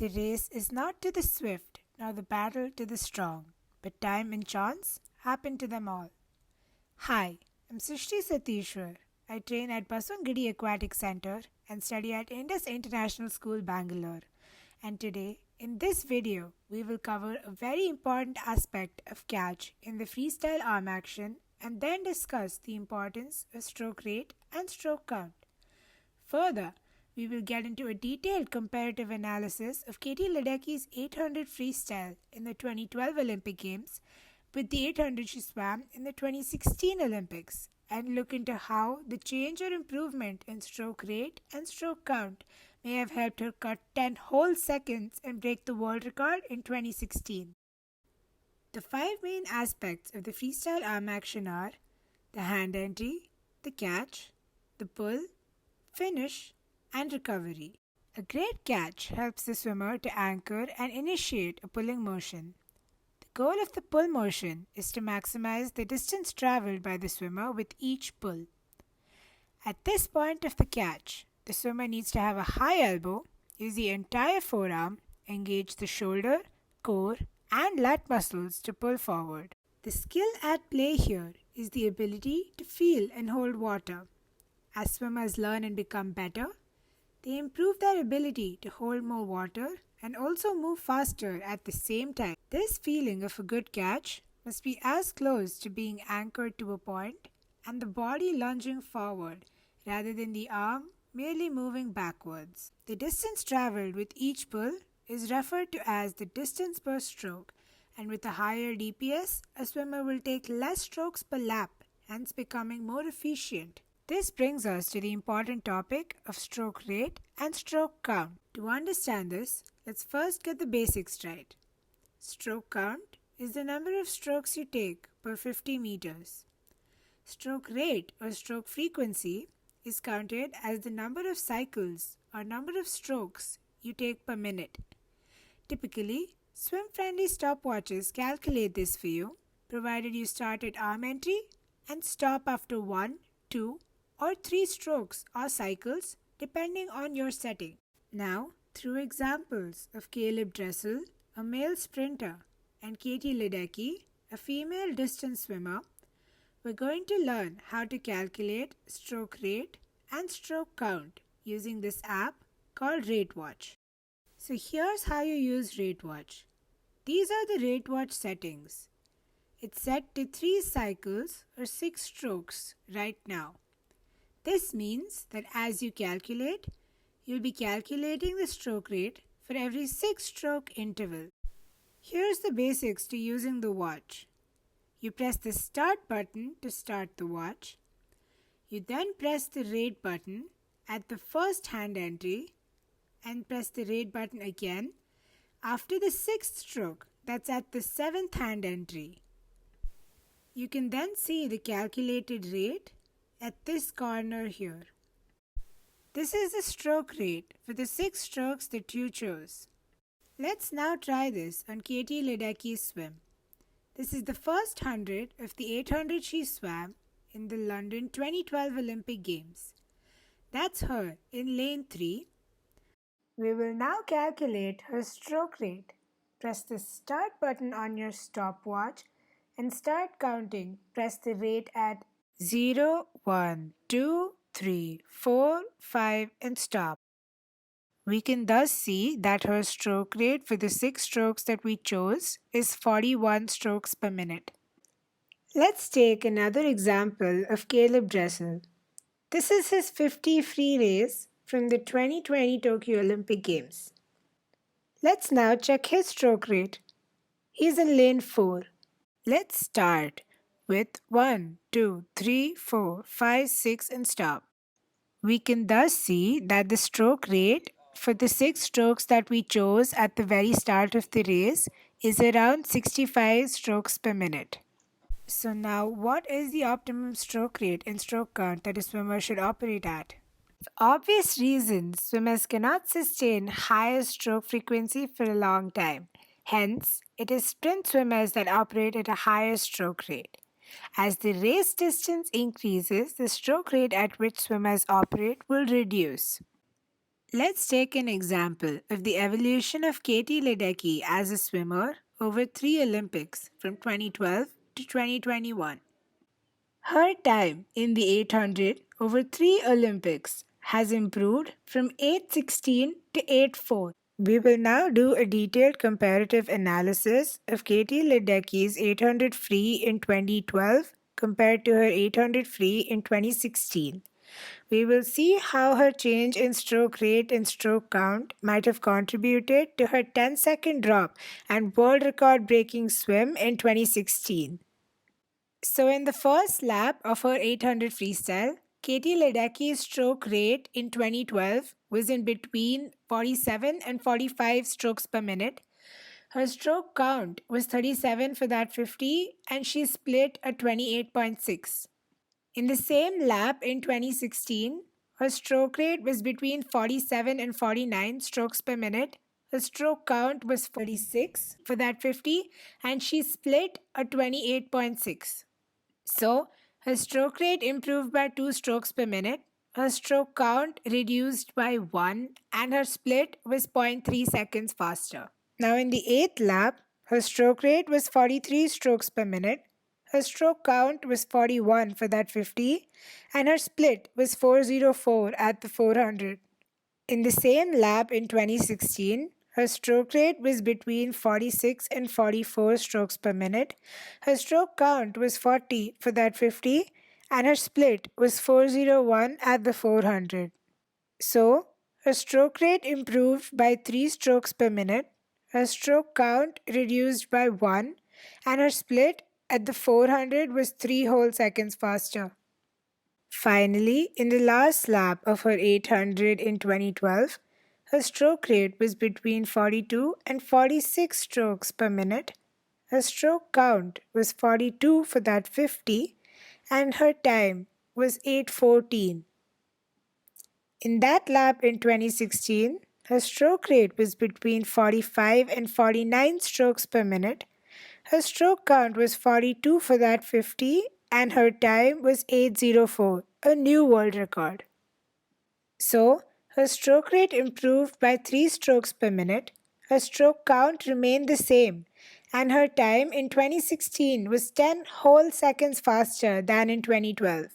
The race is not to the swift, nor the battle to the strong, but time and chance happen to them all. Hi, I'm Srishti Satishwar. I train at Basavanagudi Aquatic Centre and study at Indus International School, Bangalore. And today, in this video, we will cover a very important aspect of catch in the freestyle arm action and then discuss the importance of stroke rate and stroke count. Further, we will get into a detailed comparative analysis of Ledecky's 800 freestyle in the 2012 Olympic Games with the 800 she swam in the 2016 Olympics and look into how the change or improvement in stroke rate and stroke count may have helped her cut 10 whole seconds and break the world record in 2016. The five main aspects of the freestyle arm action are the hand entry, the catch, the pull, finish, and recovery. A great catch helps the swimmer to anchor and initiate a pulling motion. The goal of the pull motion is to maximize the distance traveled by the swimmer with each pull. At this point of the catch, the swimmer needs to have a high elbow, use the entire forearm, engage the shoulder, core, and lat muscles to pull forward. The skill at play here is the ability to feel and hold water. As swimmers learn and become better, they improve their ability to hold more water and also move faster at the same time. This feeling of a good catch must be as close to being anchored to a point and the body lunging forward rather than the arm merely moving backwards. The distance traveled with each pull is referred to as the distance per stroke, and with a higher DPS, a swimmer will take less strokes per lap, hence becoming more efficient. This brings us to the important topic of stroke rate and stroke count. To understand this, let's first get the basics right. Stroke count is the number of strokes you take per 50 meters. Stroke rate or stroke frequency is counted as the number of cycles or number of strokes you take per minute. Typically, swim-friendly stopwatches calculate this for you, provided you start at arm entry and stop after 1, 2, or 3 strokes or cycles depending on your setting. Now, through examples of Dressel, a male sprinter, and Ledecky, a female distance swimmer, we're going to learn how to calculate stroke rate and stroke count using this app called RateWatch. So here's how you use RateWatch. These are the RateWatch settings. It's set to 3 cycles or 6 strokes right now. This means that as you calculate, you'll be calculating the stroke rate for every 6 stroke interval. Here's the basics to using the watch. You press the start button to start the watch. You then press the rate button at the first hand entry and press the rate button again after the 6th stroke, that's at the 7th hand entry. You can then see the calculated rate at this corner here. This is the stroke rate for the 6 strokes that you chose. Let's now try this on Ledecky's swim. This is the first 100 of the 800 she swam in the London 2012 Olympic Games. That's her in lane 3. We will now calculate her stroke rate. Press the start button on your stopwatch and start counting. Press the rate at 0, 1, 2, 3, 4, 5 and stop. We can thus see that her stroke rate for the 6 strokes that we chose is 41 strokes per minute. Let's take another example of Dressel. This is his 50 free race from the 2020 Tokyo Olympic Games. Let's now check his stroke rate. He's in lane 4. Let's start with 1, 2, 3, 4, 5, 6 and stop. We can thus see that the stroke rate for the 6 strokes that we chose at the very start of the race is around 65 strokes per minute. So now, what is the optimum stroke rate and stroke count that a swimmer should operate at? For obvious reasons, swimmers cannot sustain higher stroke frequency for a long time. Hence, it is sprint swimmers that operate at a higher stroke rate. As the race distance increases, the stroke rate at which swimmers operate will reduce. Let's take an example of the evolution of Katie Ledecky as a swimmer over 3 Olympics from 2012 to 2021. Her time in the 800 over 3 Olympics has improved from 8:16 to 8:04. We will now do a detailed comparative analysis of Katie Ledecky's 800 free in 2012 compared to her 800 free in 2016. We will see how her change in stroke rate and stroke count might have contributed to her 10-second drop and world record breaking swim in 2016. So in the first lap of her 800 freestyle, Katie Ledecky's stroke rate in 2012 was in between 47 and 45 strokes per minute. Her stroke count was 37 for that 50 and she split a 28.6. In the same lap in 2016, her stroke rate was between 47 and 49 strokes per minute. Her stroke count was 46 for that 50 and she split a 28.6. So, her stroke rate improved by 2 strokes per minute, her stroke count reduced by 1, and her split was 0.3 seconds faster. Now, in the 8th lap, her stroke rate was 43 strokes per minute, her stroke count was 41 for that 50, and her split was 404 at the 400. In the same lap in 2016, her stroke rate was between 46 and 44 strokes per minute. Her stroke count was 40 for that 50 and her split was 401 at the 400. So, her stroke rate improved by 3 strokes per minute, her stroke count reduced by 1 and her split at the 400 was 3 whole seconds faster. Finally, in the last lap of her 800 in 2012, her stroke rate was between 42 and 46 strokes per minute. Her stroke count was 42 for that 50 and her time was 8:14. In that lap in 2016, her stroke rate was between 45 and 49 strokes per minute. Her stroke count was 42 for that 50 and her time was 8:04, a new world record. So, her stroke rate improved by 3 strokes per minute, her stroke count remained the same, and her time in 2016 was 10 whole seconds faster than in 2012.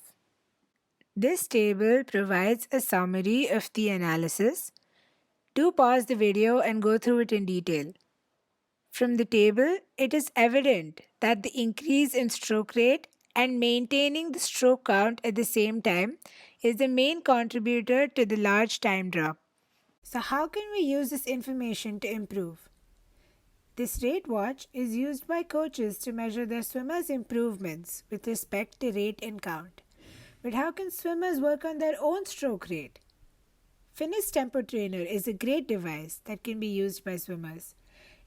This table provides a summary of the analysis. Do pause the video and go through it in detail. From the table, it is evident that the increase in stroke rate and maintaining the stroke count at the same time is the main contributor to the large time drop. So how can we use this information to improve? This rate watch is used by coaches to measure their swimmers' improvements with respect to rate and count. But how can swimmers work on their own stroke rate? Fitness Tempo Trainer is a great device that can be used by swimmers.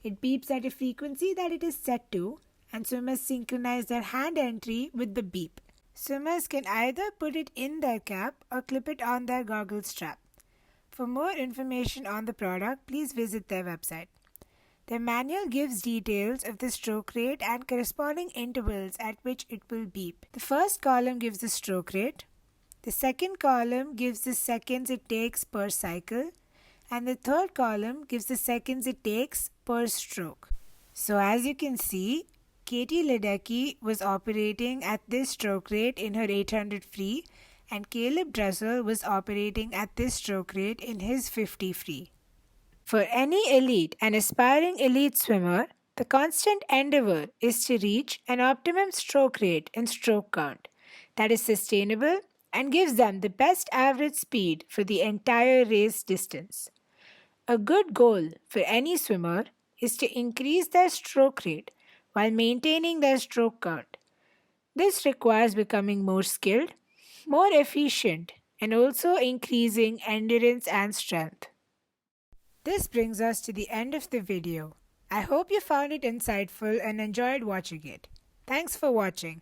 It beeps at a frequency that it is set to, and swimmers synchronize their hand entry with the beep. Swimmers can either put it in their cap or clip it on their goggle strap. For more information on the product, please visit their website. Their manual gives details of the stroke rate and corresponding intervals at which it will beep. The first column gives the stroke rate. The second column gives the seconds it takes per cycle. And the third column gives the seconds it takes per stroke. So as you can see, Katie Ledecky was operating at this stroke rate in her 800 free and Caleb Dressel was operating at this stroke rate in his 50 free. For any elite and aspiring elite swimmer, the constant endeavor is to reach an optimum stroke rate and stroke count that is sustainable and gives them the best average speed for the entire race distance. A good goal for any swimmer is to increase their stroke rate while maintaining their stroke count. This requires becoming more skilled, more efficient, and also increasing endurance and strength. This brings us to the end of the video. I hope you found it insightful and enjoyed watching it. Thanks for watching.